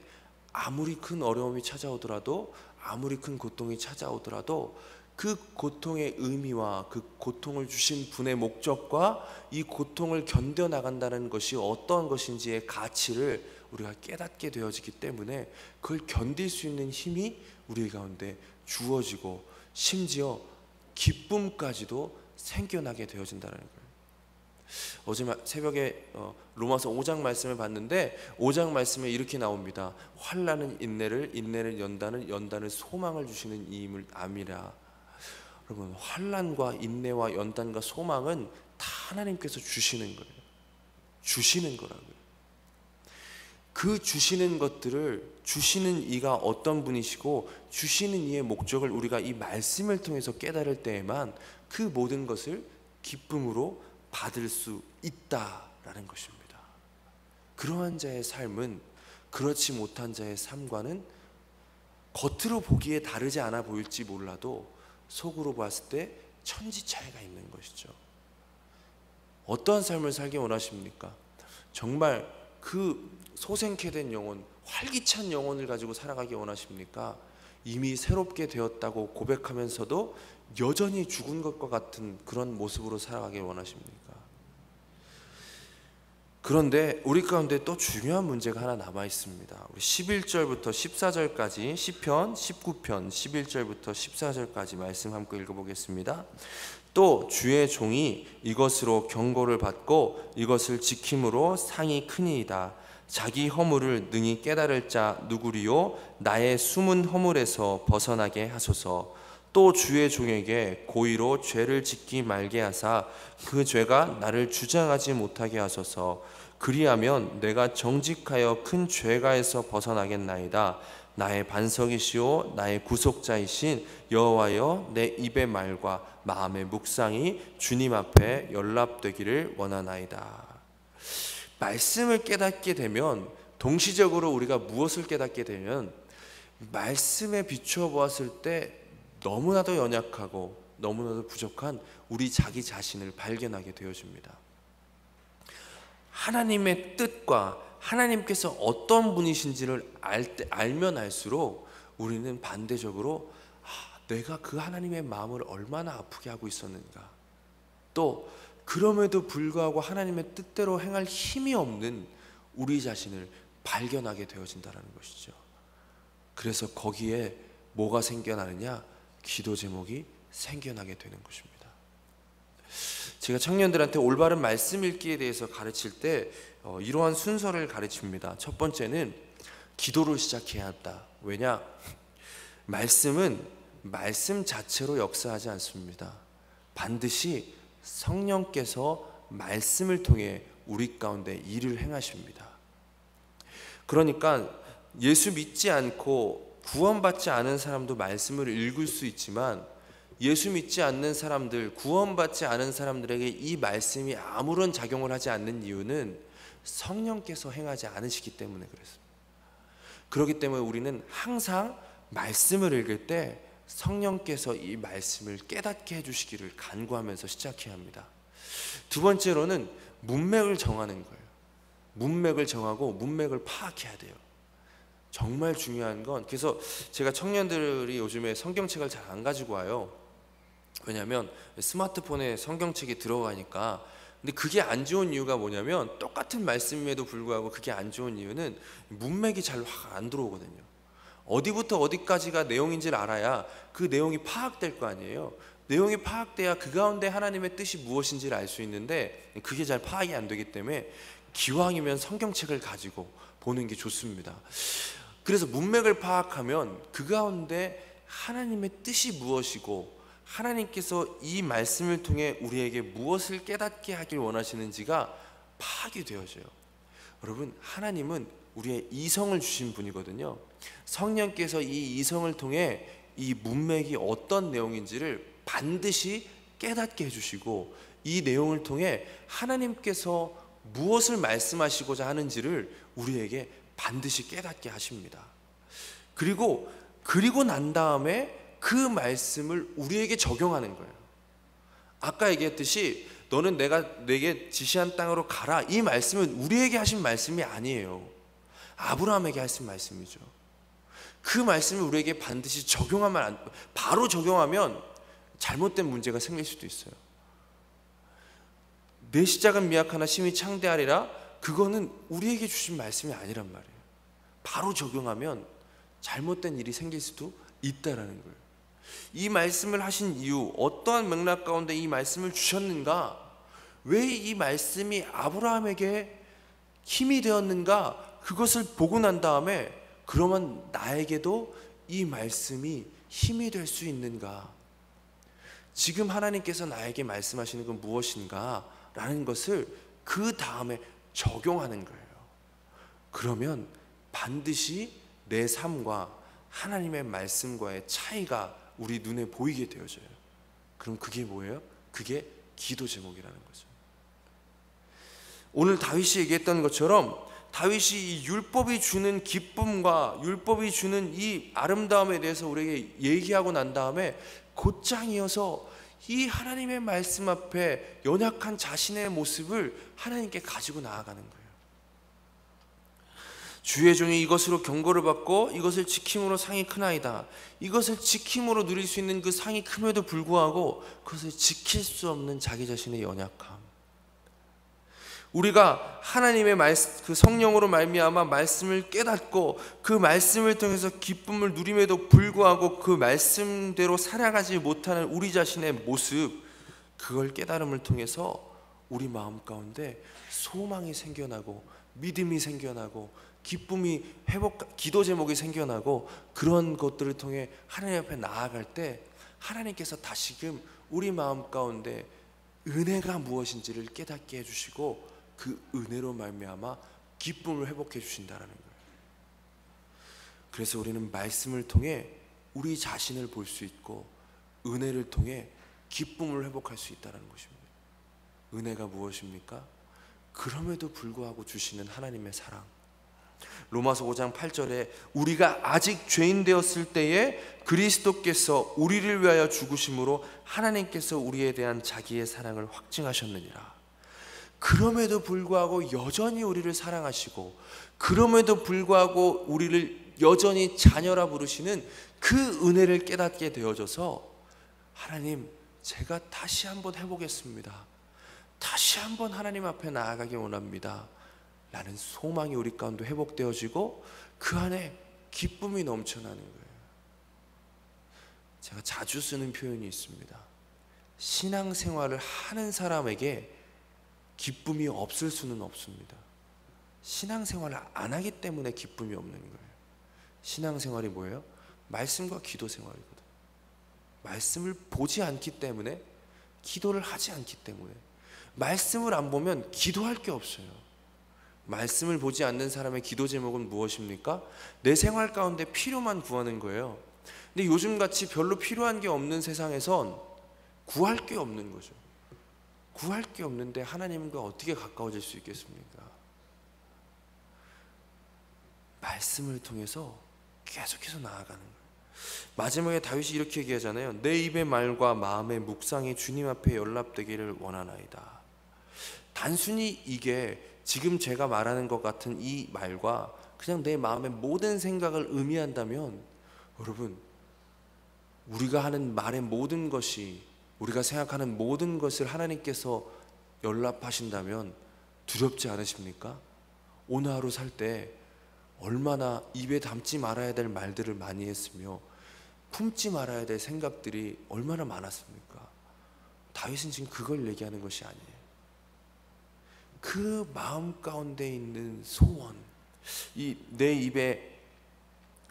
Speaker 1: 아무리 큰 어려움이 찾아오더라도 아무리 큰 고통이 찾아오더라도 그 고통의 의미와 그 고통을 주신 분의 목적과 이 고통을 견뎌나간다는 것이 어떠한 것인지의 가치를 우리가 깨닫게 되어지기 때문에 그걸 견딜 수 있는 힘이 우리 가운데 주어지고 심지어 기쁨까지도 생겨나게 되어진다는 거예요. 어제 새벽에 로마서 5장 말씀을 봤는데 5장 말씀에 이렇게 나옵니다. 환난은 인내를, 인내를 연단을, 연단을 소망을 주시는 이임을 암이라. 여러분, 환난과 인내와 연단과 소망은 다 하나님께서 주시는 거예요. 주시는 거라고요. 그 주시는 것들을 주시는 이가 어떤 분이시고 주시는 이의 목적을 우리가 이 말씀을 통해서 깨달을 때에만 그 모든 것을 기쁨으로 받을 수 있다라는 것입니다. 그러한 자의 삶은 그렇지 못한 자의 삶과는 겉으로 보기에 다르지 않아 보일지 몰라도 속으로 봤을 때 천지 차이가 있는 것이죠. 어떠한 삶을 살기 원하십니까? 정말 그 소생케 된 영혼, 활기찬 영혼을 가지고 살아가기 원하십니까? 이미 새롭게 되었다고 고백하면서도 여전히 죽은 것과 같은 그런 모습으로 살아가기 원하십니까? 그런데 우리 가운데 또 중요한 문제가 하나 남아 있습니다. 우리 11절부터 14절까지 시편 19편 11절부터 14절까지 말씀 함께 읽어보겠습니다. 또 주의 종이 이것으로 경고를 받고 이것을 지킴으로 상이 크니이다. 자기 허물을 능히 깨달을 자 누구리요? 나의 숨은 허물에서 벗어나게 하소서. 또 주의 종에게 고의로 죄를 짓기 말게 하사 그 죄가 나를 주장하지 못하게 하소서. 그리하면 내가 정직하여 큰 죄가에서 벗어나겠나이다. 나의 반석이시오 나의 구속자이신 여호와여, 내 입의 말과 마음의 묵상이 주님 앞에 연락되기를 원하나이다. 말씀을 깨닫게 되면 동시적으로 우리가 무엇을 깨닫게 되면 말씀에 비추어 보았을 때 너무나도 연약하고 너무나도 부족한 우리 자기 자신을 발견하게 되어집니다. 하나님의 뜻과 하나님께서 어떤 분이신지를 알면 알수록 우리는 반대적으로 내가 그 하나님의 마음을 얼마나 아프게 하고 있었는가, 또 그럼에도 불구하고 하나님의 뜻대로 행할 힘이 없는 우리 자신을 발견하게 되어진다는 것이죠. 그래서 거기에 뭐가 생겨나느냐? 기도 제목이 생겨나게 되는 것입니다. 제가 청년들한테 올바른 말씀 읽기에 대해서 가르칠 때 이러한 순서를 가르칩니다. 첫 번째는 기도로 시작해야 한다. 왜냐? 말씀은 말씀 자체로 역사하지 않습니다. 반드시 성령께서 말씀을 통해 우리 가운데 일을 행하십니다. 그러니까 예수 믿지 않고 구원받지 않은 사람도 말씀을 읽을 수 있지만 예수 믿지 않는 사람들, 구원받지 않은 사람들에게 이 말씀이 아무런 작용을 하지 않는 이유는 성령께서 행하지 않으시기 때문에 그렇습니다. 그렇기 때문에 우리는 항상 말씀을 읽을 때 성령께서 이 말씀을 깨닫게 해주시기를 간구하면서 시작해야 합니다. 두 번째로는 문맥을 정하는 거예요. 문맥을 정하고 문맥을 파악해야 돼요. 정말 중요한 건, 그래서 제가 청년들이 요즘에 성경책을 잘 안 가지고 와요. 왜냐하면 스마트폰에 성경책이 들어가니까. 근데 그게 안 좋은 이유가 뭐냐면, 똑같은 말씀임에도 불구하고 그게 안 좋은 이유는 문맥이 잘 안 들어오거든요. 어디부터 어디까지가 내용인지를 알아야 그 내용이 파악될 거 아니에요. 내용이 파악돼야 그 가운데 하나님의 뜻이 무엇인지를 알 수 있는데 그게 잘 파악이 안 되기 때문에 기왕이면 성경책을 가지고 보는 게 좋습니다. 그래서 문맥을 파악하면 그 가운데 하나님의 뜻이 무엇이고 하나님께서 이 말씀을 통해 우리에게 무엇을 깨닫게 하길 원하시는지가 파악이 되어져요. 여러분, 하나님은 우리의 이성을 주신 분이거든요. 성령께서 이 이성을 통해 이 문맥이 어떤 내용인지를 반드시 깨닫게 해주시고 이 내용을 통해 하나님께서 무엇을 말씀하시고자 하는지를 우리에게 반드시 깨닫게 하십니다. 그리고 난 다음에 그 말씀을 우리에게 적용하는 거예요. 아까 얘기했듯이 너는 내게 지시한 땅으로 가라, 이 말씀은 우리에게 하신 말씀이 아니에요. 아브라함에게 하신 말씀이죠. 그 말씀을 우리에게 반드시 바로 적용하면 잘못된 문제가 생길 수도 있어요. 내 시작은 미약하나 심히 창대하리라, 그거는 우리에게 주신 말씀이 아니란 말이에요. 바로 적용하면 잘못된 일이 생길 수도 있다라는 거예요. 이 말씀을 하신 이유, 어떠한 맥락 가운데 이 말씀을 주셨는가, 왜 이 말씀이 아브라함에게 힘이 되었는가, 그것을 보고 난 다음에 그러면 나에게도 이 말씀이 힘이 될 수 있는가, 지금 하나님께서 나에게 말씀하시는 건 무엇인가 라는 것을 그 다음에 적용하는 거예요. 그러면 반드시 내 삶과 하나님의 말씀과의 차이가 우리 눈에 보이게 되어져요. 그럼 그게 뭐예요? 그게 기도 제목이라는 거죠. 오늘 다윗이 얘기했던 것처럼 다윗이 이 율법이 주는 기쁨과 율법이 주는 이 아름다움에 대해서 우리에게 얘기하고 난 다음에 곧장 이어서 이 하나님의 말씀 앞에 연약한 자신의 모습을 하나님께 가지고 나아가는 거예요. 주의 종이 이것으로 경고를 받고 이것을 지킴으로 상이 크나이다. 이것을 지킴으로 누릴 수 있는 그 상이 큼에도 불구하고 그것을 지킬 수 없는 자기 자신의 연약함. 우리가 하나님의 그 성령으로 말미암아 말씀을 깨닫고 그 말씀을 통해서 기쁨을 누림에도 불구하고 그 말씀대로 살아가지 못하는 우리 자신의 모습, 그걸 깨달음을 통해서 우리 마음 가운데 소망이 생겨나고 믿음이 생겨나고 기쁨이 기도 제목이 생겨나고, 그런 것들을 통해 하나님 앞에 나아갈 때 하나님께서 다시금 우리 마음 가운데 은혜가 무엇인지를 깨닫게 해주시고 그 은혜로 말미암아 기쁨을 회복해 주신다는 거예요. 그래서 우리는 말씀을 통해 우리 자신을 볼 수 있고 은혜를 통해 기쁨을 회복할 수 있다는 것입니다. 은혜가 무엇입니까? 그럼에도 불구하고 주시는 하나님의 사랑. 로마서 5장 8절에 우리가 아직 죄인 되었을 때에 그리스도께서 우리를 위하여 죽으심으로 하나님께서 우리에 대한 자기의 사랑을 확증하셨느니라. 그럼에도 불구하고 여전히 우리를 사랑하시고 그럼에도 불구하고 우리를 여전히 자녀라 부르시는 그 은혜를 깨닫게 되어져서, 하나님, 제가 다시 한번 해보겠습니다, 다시 한번 하나님 앞에 나아가기 원합니다 라는 소망이 우리 가운데 회복되어지고 그 안에 기쁨이 넘쳐나는 거예요. 제가 자주 쓰는 표현이 있습니다. 신앙생활을 하는 사람에게 기쁨이 없을 수는 없습니다. 신앙생활을 안 하기 때문에 기쁨이 없는 거예요. 신앙생활이 뭐예요? 말씀과 기도 생활이거든. 말씀을 보지 않기 때문에, 기도를 하지 않기 때문에, 말씀을 안 보면 기도할 게 없어요. 말씀을 보지 않는 사람의 기도 제목은 무엇입니까? 내 생활 가운데 필요만 구하는 거예요. 근데 요즘같이 별로 필요한 게 없는 세상에선 구할 게 없는 거죠. 구할 게 없는데 하나님과 어떻게 가까워질 수 있겠습니까? 말씀을 통해서 계속해서 나아가는 거예요. 마지막에 다윗이 이렇게 얘기하잖아요. 내 입의 말과 마음의 묵상이 주님 앞에 연락되기를 원하나이다. 단순히 이게 지금 제가 말하는 것 같은 이 말과 그냥 내 마음의 모든 생각을 의미한다면, 여러분, 우리가 하는 말의 모든 것이, 우리가 생각하는 모든 것을 하나님께서 연락하신다면 두렵지 않으십니까? 오늘 하루 살 때 얼마나 입에 담지 말아야 될 말들을 많이 했으며 품지 말아야 될 생각들이 얼마나 많았습니까? 다윗은 지금 그걸 얘기하는 것이 아니에요. 그 마음 가운데 있는 소원, 이 내 입의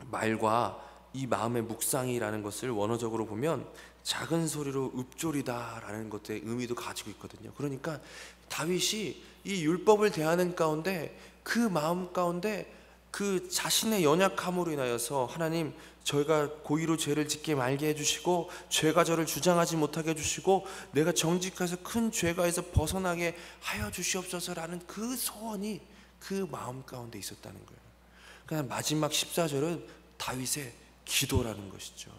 Speaker 1: 말과 이 마음의 묵상이라는 것을 원어적으로 보면 작은 소리로 읊조리다라는 것의 의미도 가지고 있거든요. 그러니까 다윗이 이 율법을 대하는 가운데 그 마음 가운데 그 자신의 연약함으로 인하여서, 하나님, 저희가 고의로 죄를 짓게 말게 해주시고 죄가 저를 주장하지 못하게 해주시고 내가 정직해서 큰 죄가에서 벗어나게 하여 주시옵소서라는 그 소원이 그 마음 가운데 있었다는 거예요. 그냥 마지막 14절은 다윗의 기도라는 것이죠.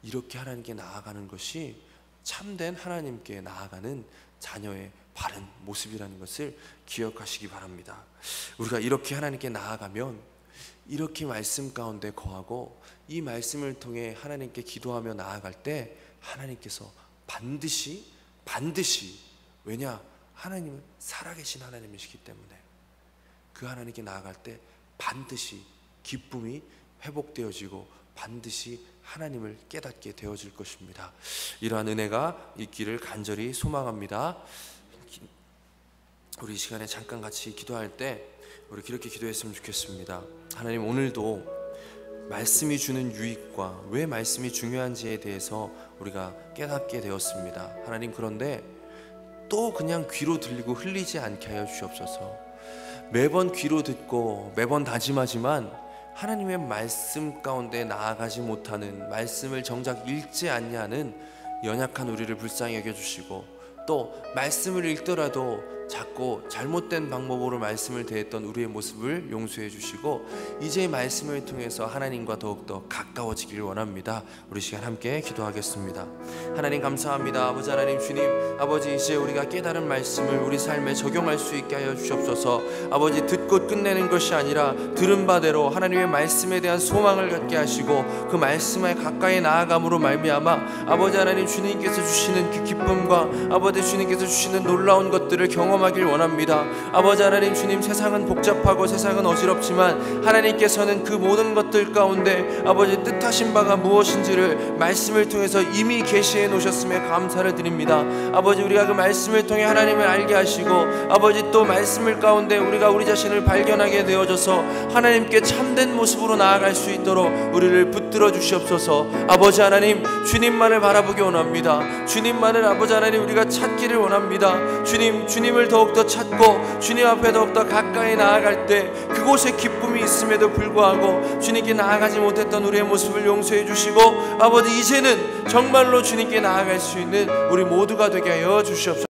Speaker 1: 이렇게 하나님께 나아가는 것이 참된 하나님께 나아가는 자녀의 바른 모습이라는 것을 기억하시기 바랍니다. 우리가 이렇게 하나님께 나아가면 이렇게 말씀 가운데 거하고 이 말씀을 통해 하나님께 기도하며 나아갈 때 하나님께서 반드시 왜냐? 하나님은 살아계신 하나님이시기 때문에 그 하나님께 나아갈 때 반드시 기쁨이 회복되어지고 반드시 하나님을 깨닫게 되어질 것입니다. 이러한 은혜가 있기를 간절히 소망합니다. 우리 이 시간에 잠깐 같이 기도할 때 우리 그렇게 기도했으면 좋겠습니다. 하나님, 오늘도 말씀이 주는 유익과 왜 말씀이 중요한지에 대해서 우리가 깨닫게 되었습니다. 하나님, 그런데 또 그냥 귀로 들리고 흘리지 않게 하여 주시옵소서. 매번 귀로 듣고 매번 다짐하지만 하나님의 말씀 가운데 나아가지 못하는, 말씀을 정작 읽지 않냐는 연약한 우리를 불쌍히 여겨주시고, 또 말씀을 읽더라도 자꾸 잘못된 방법으로 말씀을 대했던 우리의 모습을 용서해 주시고 이제 말씀을 통해서 하나님과 더욱더 가까워지길 원합니다. 우리 시간 함께 기도하겠습니다. 하나님 감사합니다. 아버지 하나님, 주님 아버지, 이제 우리가 깨달은 말씀을 우리 삶에 적용할 수 있게 하여 주옵소서. 아버지, 듣고 끝내는 것이 아니라 들은 바대로 하나님의 말씀에 대한 소망을 갖게 하시고 그 말씀에 가까이 나아감으로 말미암아 아버지 하나님, 주님께서 주시는 그 기쁨과 아버지 주님께서 주시는 놀라운 것들을 경험하길 원합니다. 아버지 하나님, 주님, 세상은 복잡하고 세상은 어지럽지만 하나님께서는 그 모든 것들 가운데 아버지 뜻하신 바가 무엇인지를 말씀을 통해서 이미 계시해 놓으셨음에 감사를 드립니다. 아버지, 우리가 그 말씀을 통해 하나님을 알게 하시고 아버지 또 말씀을 가운데 우리가 우리 자신을 발견하게 되어져서 하나님께 참된 모습으로 나아갈 수 있도록 우리를 붙들어 주시옵소서. 아버지 하나님, 주님만을 바라보기 원합니다. 주님만을 아버지 하나님 우리가 찾기를 원합니다. 주님을 더욱더 찾고 주님 앞에 더욱더 가까이 나아갈 때 그곳에 기쁨이 있음에도 불구하고 주님께 나아가지 못했던 우리의 모습을 용서해 주시고 아버지, 이제는 정말로 주님께 나아갈 수 있는 우리 모두가 되게 하여 주시옵소서.